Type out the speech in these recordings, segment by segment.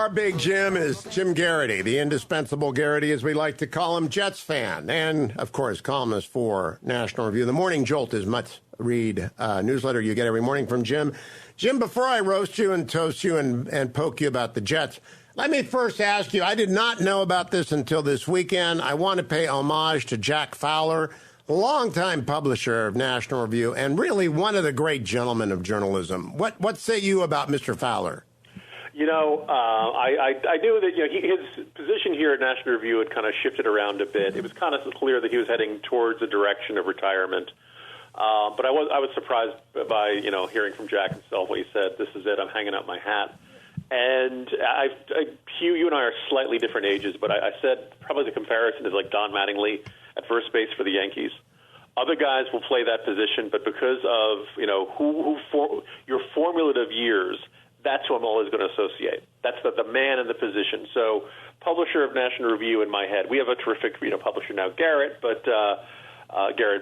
Our big Jim is Jim Geraghty, the indispensable Geraghty, as we like to call him, Jets fan, and, of course, columnist for National Review. The Morning Jolt is must-read newsletter you get every morning from Jim. Jim, before I roast you and toast you and poke you about the Jets, let me first ask you, I did not know about this until this weekend. I want to pay homage to Jack Fowler, longtime publisher of National Review, and really one of the great gentlemen of journalism. What say you about Mr. Fowler? You know, I knew that his position here at National Review had kind of shifted around a bit. It was kind of clear that he was heading towards a direction of retirement. But I was surprised by hearing from Jack himself when he said, "This is it. I'm hanging up my hat." And Hugh, you and I are slightly different ages, but I said probably the comparison is like Don Mattingly at first base for the Yankees. Other guys will play that position, but because of your formulative years, that's who I'm always going to associate. That's the man in the position. So, publisher of National Review in my head. We have a terrific publisher now, Garrett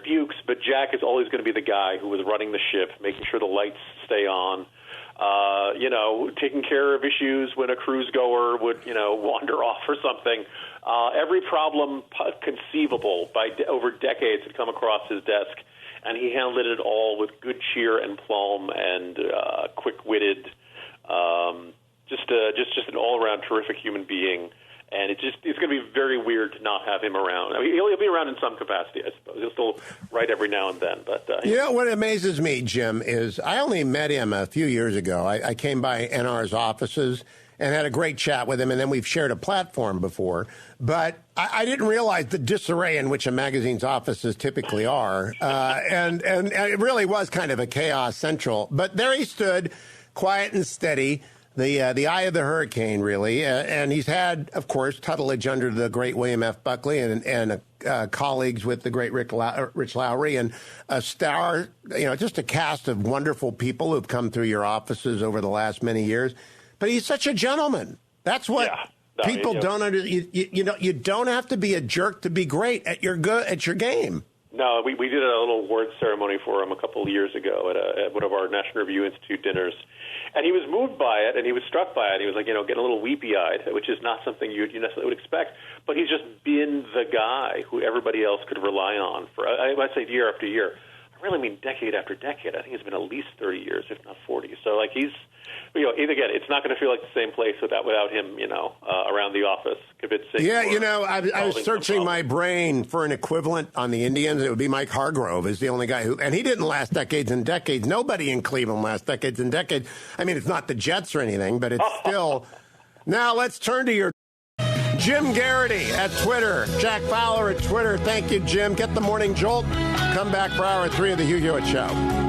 Bukes, but Jack is always going to be the guy who was running the ship, making sure the lights stay on, taking care of issues when a cruise goer would wander off or something. Every problem conceivable over decades had come across his desk, and he handled it all with good cheer and plum and quick-witted. Just an all-around terrific human being, and it's going to be very weird to not have him around. I mean, he'll be around in some capacity, I suppose. He'll still write every now and then. But what amazes me, Jim, is I only met him a few years ago. I came by NR's offices and had a great chat with him, and then we've shared a platform before. But I didn't realize the disarray in which a magazine's offices typically are, and it really was kind of a chaos central. But there he stood, quiet and steady, the eye of the hurricane, really. And he's had, of course, tutelage under the great William F. Buckley and colleagues with the great Rich Lowry and a star, just a cast of wonderful people who've come through your offices over the last many years. But he's such a gentleman. That's what people don't understand. You don't have to be a jerk to be great at your game. No, we did a little award ceremony for him a couple of years ago at one of our National Review Institute dinners. And he was moved by it, and he was struck by it. He was like, getting a little weepy-eyed, which is not something you necessarily would expect. But he's just been the guy who everybody else could rely on for, I say year after year. I really mean decade after decade. I think it's been at least 30 years, if not 40. So, he's, again, it's not going to feel like the same place without him, around the office. I was searching my brain for an equivalent on the Indians. It would be Mike Hargrove is the only guy and he didn't last decades and decades. Nobody in Cleveland lasts decades and decades. I mean, it's not the Jets or anything, but it's still. Now let's turn to your Jim Geraghty at Twitter, Jack Fowler at Twitter. Thank you, Jim. Get the Morning Jolt. Come back for hour 3 of the Hugh Hewitt Show.